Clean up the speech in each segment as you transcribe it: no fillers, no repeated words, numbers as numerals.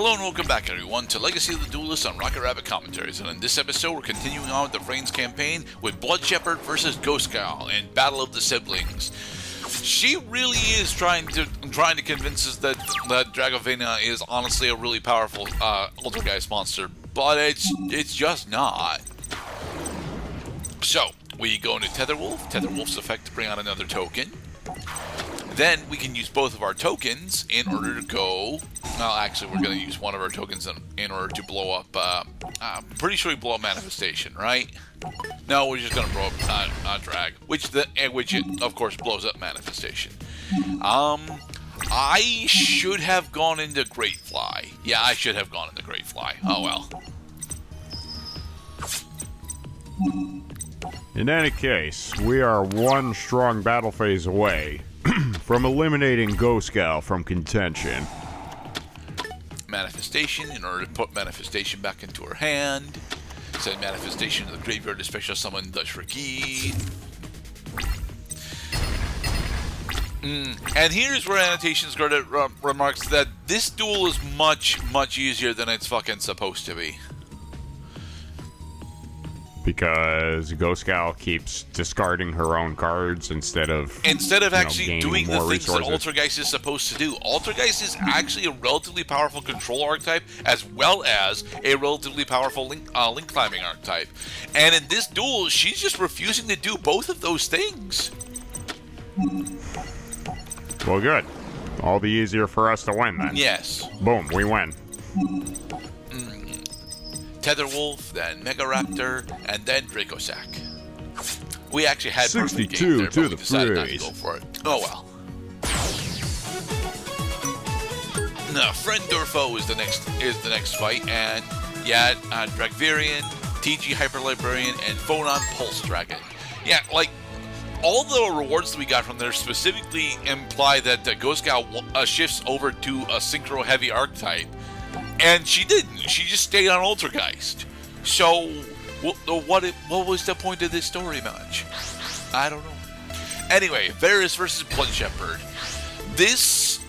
Hello and welcome back, everyone, to Legacy of the Duelist on Rocket Rabbit Commentaries. And in this episode, we're continuing on with the Frames campaign with Blood Sheperd versus Ghost Gal and Battle of the Siblings. She really is trying to convince us that Dragovina is honestly a really powerful Altergeist monster, but it's just not. So we go into Tetherwolf. Tetherwolf's effect to bring out another token. Then we can use both of our tokens in order to go... Well, actually, we're going to use one of our tokens in order to blow up... I'm pretty sure we blow up Manifestation, right? No, we're just going to blow up Drag, which it, of course, blows up Manifestation. I should have gone into Great Fly. Yeah, I should have gone into Great Fly. Oh, well. In any case, we are one strong battle phase away from eliminating Ghost Gal from contention. Manifestation, in order to put Manifestation back into her hand. Send Manifestation to the graveyard to special summon the Shriki. And here's where Annotations remarks that this duel is much, much easier than it's fucking supposed to be. Because Ghost Gal keeps discarding her own cards instead of actually doing the things resources. that Altergeist is supposed to do. Altergeist is actually a relatively powerful control archetype as well as a relatively powerful link climbing archetype. And in this duel, she's just refusing to do both of those things. Well, good. All the easier for us to win then. Yes. Boom, we win. Tetherwolf, then Megaraptor, and then Dracosac. We actually had 62 there, to but we the decided not to phrase. go for it. Oh well. No, Friend or Foe is the next fight, and yeah, Dragvirian, TG Hyper Librarian, and Phonon Pulse Dragon. Yeah, like all the rewards that we got from there specifically imply that the Ghost Gal shifts over to a Synchro Heavy archetype. And she didn't. She just stayed on Altergeist. So, what was the point of this story match? I don't know. Anyway, Varis versus Blood Sheperd. This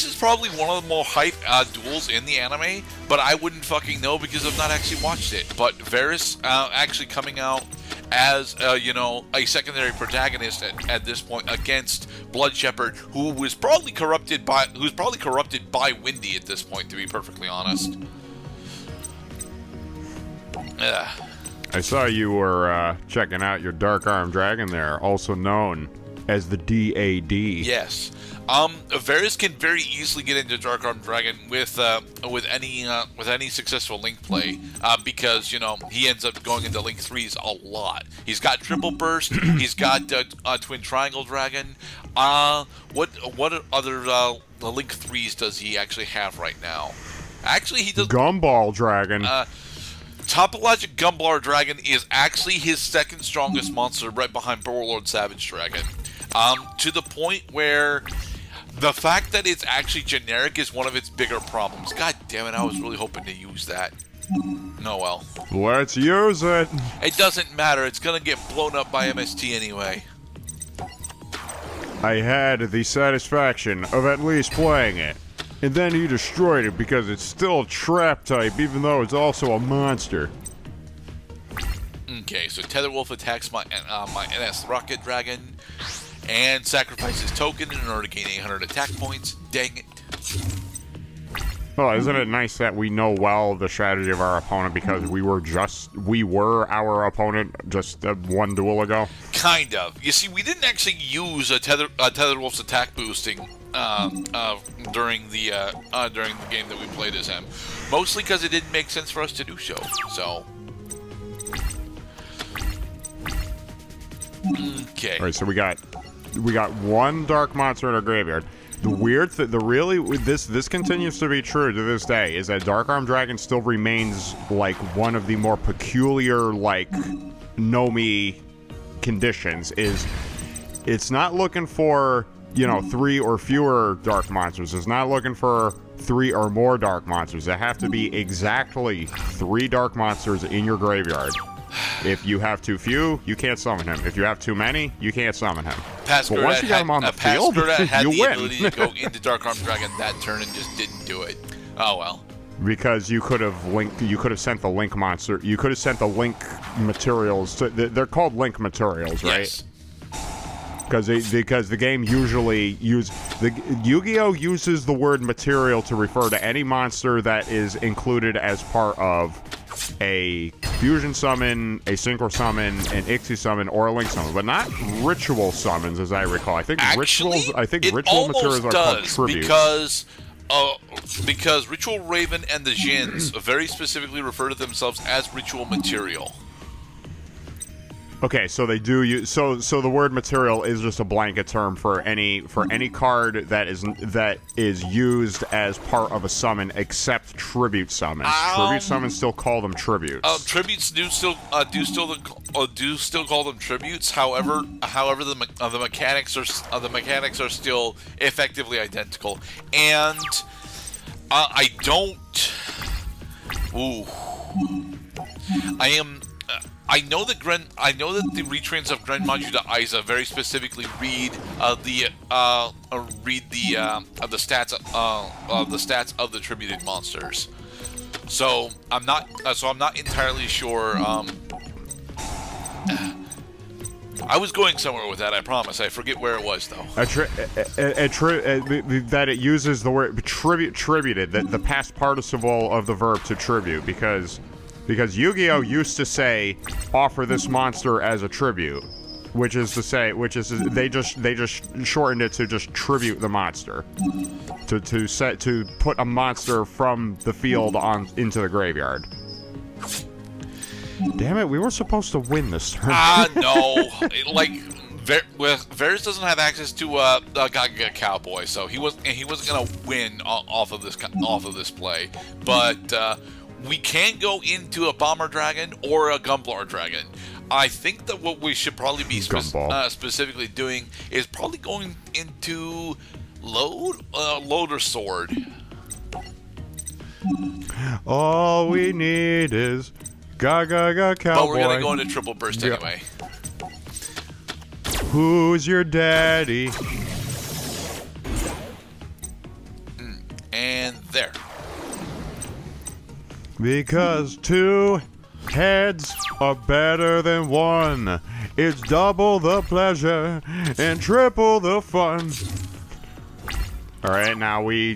is probably one of the more hype duels in the anime, but I wouldn't fucking know because I've not actually watched it. But Varis actually coming out as a secondary protagonist at this point against Blood Sheperd, who's probably corrupted by Windy at this point, to be perfectly honest. I saw you were checking out your Dark Arm Dragon there, also known as the DAD. Yes. Varis can very easily get into Dark Arm Dragon with any successful Link play, because he ends up going into Link 3s a lot. He's got Triple Burst. He's got Twin Triangle Dragon. What other Link 3s does he actually have right now? Actually, he does. Gumball Dragon. Topologic Gumball Dragon is actually his second strongest monster, right behind Warlord Savage Dragon. To the point where the fact that it's actually generic is one of its bigger problems. God damn it, I was really hoping to use that. No, well. Let's use it. It doesn't matter. It's going to get blown up by MST anyway. I had the satisfaction of at least playing it. And then you destroyed it because it's still a trap type, even though it's also a monster. Okay, so Tetherwolf attacks my NS Rocket Dragon and sacrifices token in order to gain 800 attack points. Dang it. Well, isn't it nice that we know well the strategy of our opponent because we were our opponent just one duel ago? Kind of. You see, we didn't actually use a Tetherwolf's attack boosting during the game that we played as him, mostly because it didn't make sense for us to do so. So. Okay. All right, so we got one dark monster in our graveyard. The weird this continues to be true to this day is that Dark Arm Dragon still remains like one of the more peculiar Nomi conditions. Is it's not looking for 3 or fewer dark monsters. It's not looking for 3 or more dark monsters. There have to be exactly 3 dark monsters in your graveyard. If you have too few, you can't summon him. If you have too many, you can't summon him. But once you got him on the field, had you the win. ability to go into Dark Arm Dragon that turn and just didn't do it. Oh well. Because you could have sent the link monster. You could have sent the link materials. They're called link materials, right? Yes. Because the game usually Yu-Gi-Oh uses the word material to refer to any monster that is included as part of a fusion summon, a synchro summon, an Ixie summon, or a link summon, but not ritual summons, as I recall. I think ritual materials are called tributes. Because Ritual Raven and the Jins very specifically refer to themselves as ritual material. Okay, so they do use so the word material is just a blanket term for any card that is used as part of a summon, except tribute summons. Tribute summons still call them tributes. Tributes do still call them tributes. However, the mechanics are still effectively identical, and I don't. Ooh, I know that the retrains of Gren Maju to Aiza very specifically read the stats of the tributed monsters. So I'm not entirely sure. I was going somewhere with that. I promise. I forget where it was though. That it uses the word tributed, the past participle of the verb to tribute, because Yu-Gi-Oh used to say offer this monster as a tribute, they just shortened it to just tribute the monster, to put a monster from the field into the graveyard. Damn it, we were supposed to win this turn. No. Varis doesn't have access to Gagaga Cowboy, so he wasn't gonna win off of this play. But we can go into a Bomber Dragon or a Gumblar Dragon. I think that what we should probably be specifically doing is probably going into Load or Sword. All we need is Gagaga Cowboy. But we're going to go into Triple Burst anyway. Who's your daddy? And there. Because two heads are better than one. It's double the pleasure and triple the fun. Alright, now we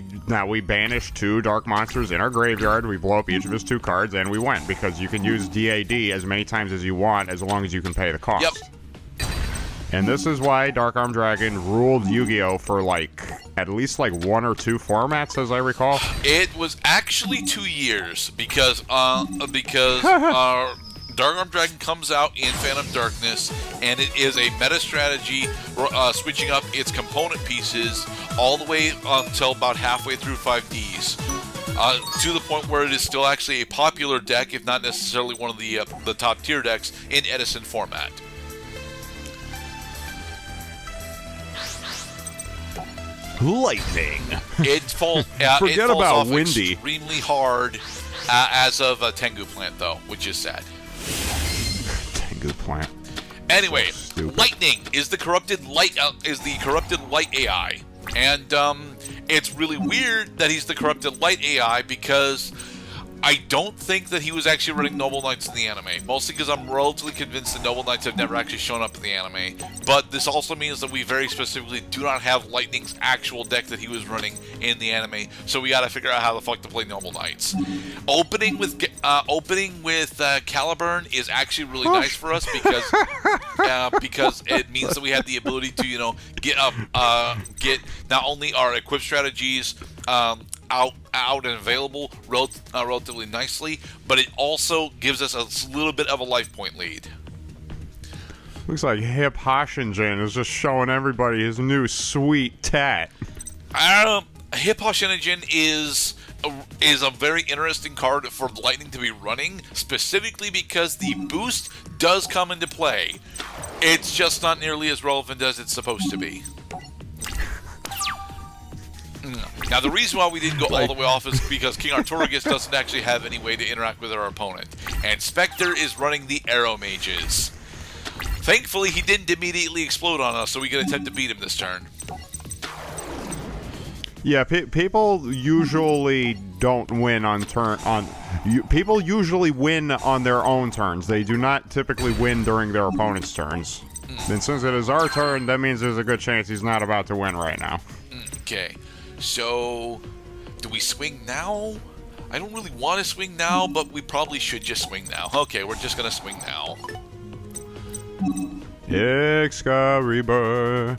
banish two dark monsters in our graveyard. We blow up each of his two cards, and we win, because you can use DAD as many times as you want, as long as you can pay the cost. Yep. And this is why Dark Arm Dragon ruled Yu-Gi-Oh! For at least 1 or 2 formats, as I recall. It was actually 2 years, because Dark Arm Dragon comes out in Phantom Darkness, and it is a meta strategy, switching up its component pieces all the way until about halfway through 5Ds, to the point where it is still actually a popular deck, if not necessarily one of the top tier decks in Edison format. Lightning. It falls about off Windy. Extremely hard as of Tengu Plant, though, which is sad. Tengu Plant. Anyway, Lightning is the corrupted light AI, and it's really weird that he's the corrupted light AI, because I don't think that he was actually running Noble Knights in the anime, mostly because I'm relatively convinced that Noble Knights have never actually shown up in the anime. But this also means that we very specifically do not have Lightning's actual deck that he was running in the anime, so we gotta figure out how the fuck to play Noble Knights. Opening with Caliburn is actually really nice for us, because it means that we have the ability to get not only our equip strategies out and available relatively nicely, but it also gives us a little bit of a life point lead. Looks like Hip Hoshingen is just showing everybody his new sweet tat. Hip Hoshingen is a very interesting card for Lightning to be running, specifically because the boost does come into play. It's just not nearly as relevant as it's supposed to be. Now, the reason why we didn't go all the way off is because King Arturigus doesn't actually have any way to interact with our opponent, and Spectre is running the Arrow Mages. Thankfully, he didn't immediately explode on us, so we could attempt to beat him this turn. Yeah, people usually don't win on people usually win on their own turns. They do not typically win during their opponent's turns. And since it is our turn, that means there's a good chance he's not about to win right now. Okay, so do we swing now? I don't really want to swing now, but we probably should just swing now. Okay, we're just gonna swing now. Excalibur.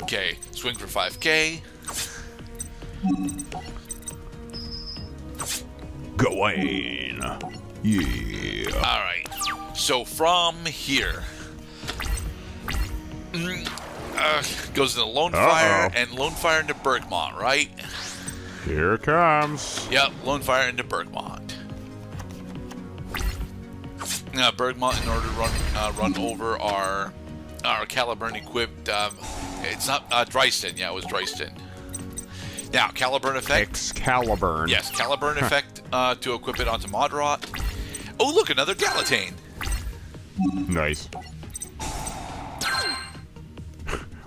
Okay, swing for 5k. Gawain. Yeah. Alright, so from here, goes into Lone Fire and Lone Fire into Bergmont, right? Here it comes. Yep, Lone Fire into Bergmont. Now, Bergmont, in order to run over our Caliburn equipped, it's not Dresden. Yeah, it was Dresden. Now, Caliburn effect. Excalibur. Yes, Caliburn effect to equip it onto Modrot. Oh, look, another Galatane. Nice.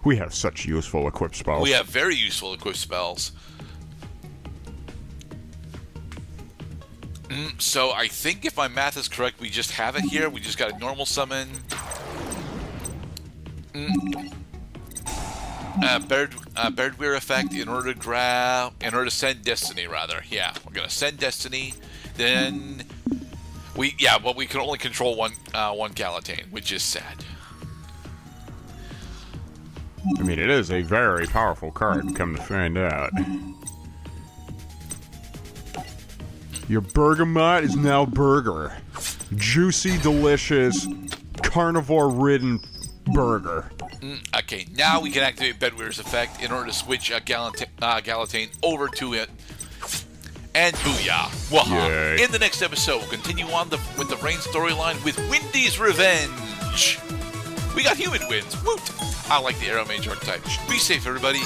We have such useful equipped spells. We have very useful equipped spells. So I think if my math is correct, we just have it here. We just got a normal summon. Berdweir effect in order to send Destiny, rather. Yeah, we're gonna send Destiny. Then but we can only control one Galatane, which is sad. I mean, it is a very powerful card, come to find out. Your Bergamot is now Burger. Juicy, delicious, carnivore-ridden burger. Okay, now we can activate Bedweir's effect in order to switch Galatane over to it. And booyah! Waha! Yay. In the next episode, we'll continue on with the Rain storyline with Windy's Revenge. We got human wins. Woot! I like the Arrow Mage archetype. Be safe, everybody.